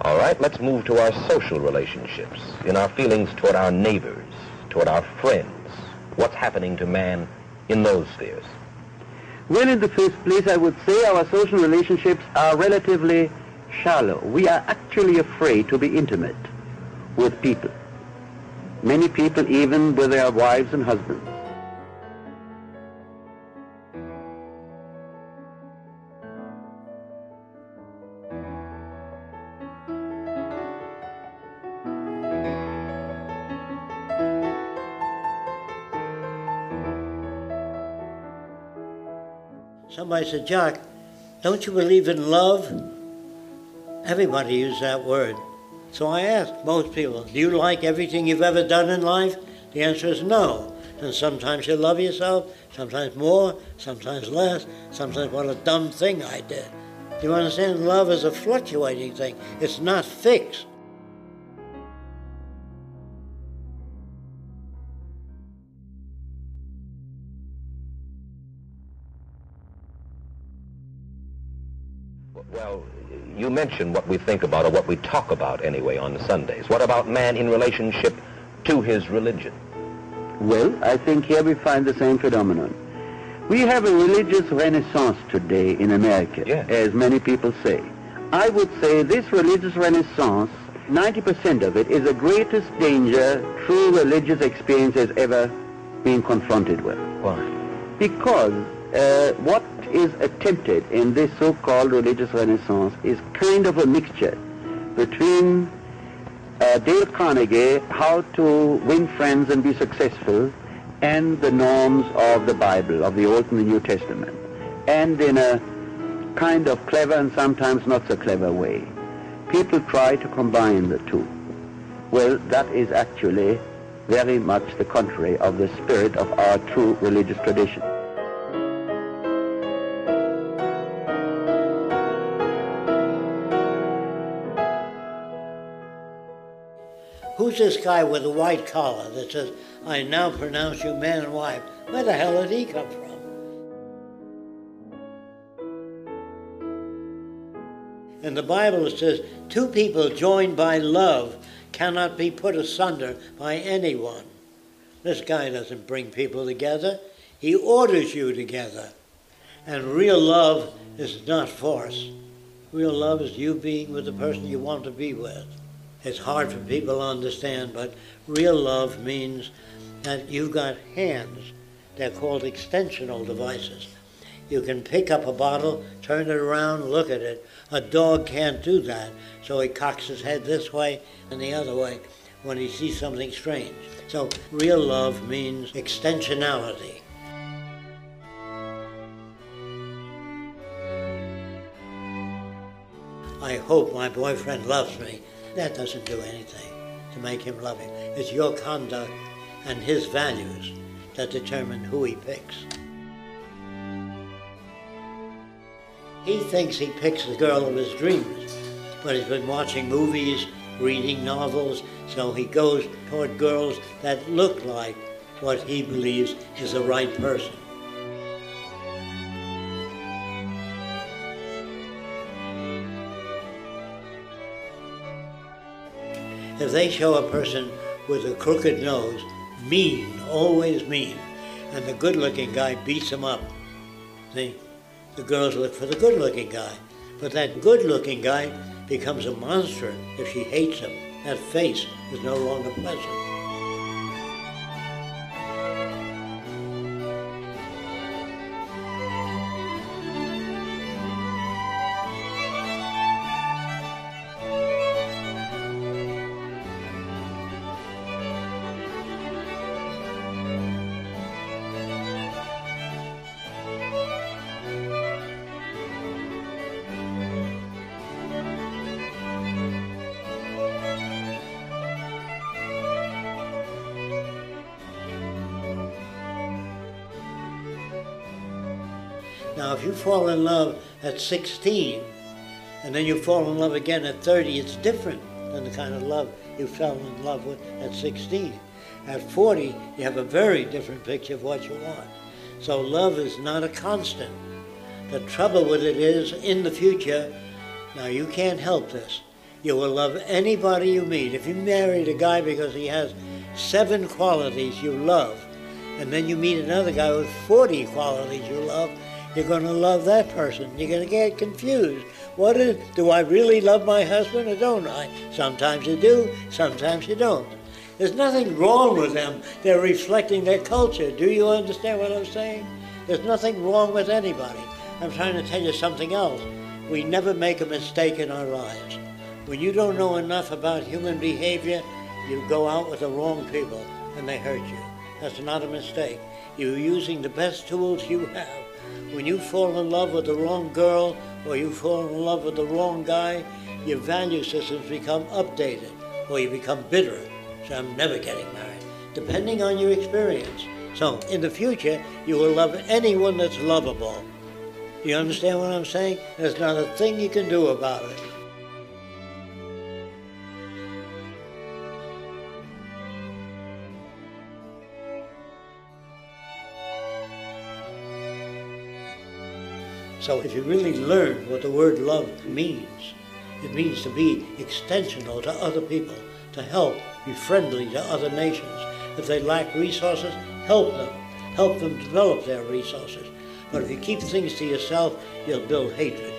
All right, let's move to our social relationships, in our feelings toward our neighbors, toward our friends. What's happening to man in those spheres? Well, in the first place, I would say our social relationships are relatively shallow. We are actually afraid to be intimate with people. Many people even with their wives and husbands. Somebody said, Jack, don't you believe in love? Everybody uses that word. So I asked most people, do you like everything you've ever done in life? The answer is no. And sometimes you love yourself, sometimes more, sometimes less, sometimes what a dumb thing I did. Do you understand? Love is a fluctuating thing. It's not fixed. Well, you mentioned what we think about, or what we talk about anyway, on Sundays. What about man in relationship to his religion? Well, I think here we find the same phenomenon. We have a religious renaissance today in America, yes, as many people say. I would say this religious renaissance, 90% of it, is the greatest danger true religious experience has ever been confronted with. Why? Because what is attempted in this so-called religious renaissance is kind of a mixture between Dale Carnegie, how to win friends and be successful, and the norms of the Bible, of the Old and the New Testament, and in a kind of clever and sometimes not so clever way. People try to combine the two. Well, that is actually very much the contrary of the spirit of our true religious tradition. Who's this guy with a white collar that says, I now pronounce you man and wife? Where the hell did he come from? In the Bible it says, two people joined by love cannot be put asunder by anyone. This guy doesn't bring people together. He orders you together. And real love is not force. Real love is you being with the person you want to be with. It's hard for people to understand, but real love means that you've got hands. They're called extensional devices. You can pick up a bottle, turn it around, look at it. A dog can't do that, so he cocks his head this way and the other way when he sees something strange. So real love means extensionality. I hope my boyfriend loves me. That doesn't do anything to make him love you. It's your conduct and his values that determine who he picks. He thinks he picks the girl of his dreams, but he's been watching movies, reading novels, so he goes toward girls that look like what he believes is the right person. If they show a person with a crooked nose, mean, always mean, and the good-looking guy beats him up, see, the girls look for the good-looking guy. But that good-looking guy becomes a monster if she hates him. That face is no longer pleasant. Now, if you fall in love at 16, and then you fall in love again at 30, it's different than the kind of love you fell in love with at 16. At 40, you have a very different picture of what you want. So love is not a constant. The trouble with it is, in the future, now you can't help this, You will love anybody you meet. If you married a guy because he has 7 qualities you love, and then you meet another guy with 40 qualities you love, you're going to love that person. You're going to get confused. Do I really love my husband or don't I? Sometimes you do, sometimes you don't. There's nothing wrong with them. They're reflecting their culture. Do you understand what I'm saying? There's nothing wrong with anybody. I'm trying to tell you something else. We never make a mistake in our lives. When you don't know enough about human behavior, you go out with the wrong people and they hurt you. That's not a mistake. You're using the best tools you have. When you fall in love with the wrong girl or you fall in love with the wrong guy, your value systems become updated or you become bitter. So I'm never getting married, depending on your experience. So in the future, you will love anyone that's lovable. Do you understand what I'm saying? There's not a thing you can do about it. So if you really learn what the word love means, it means to be extensional to other people, to help, be friendly to other nations. If they lack resources, help them develop their resources. But if you keep things to yourself, you'll build hatred.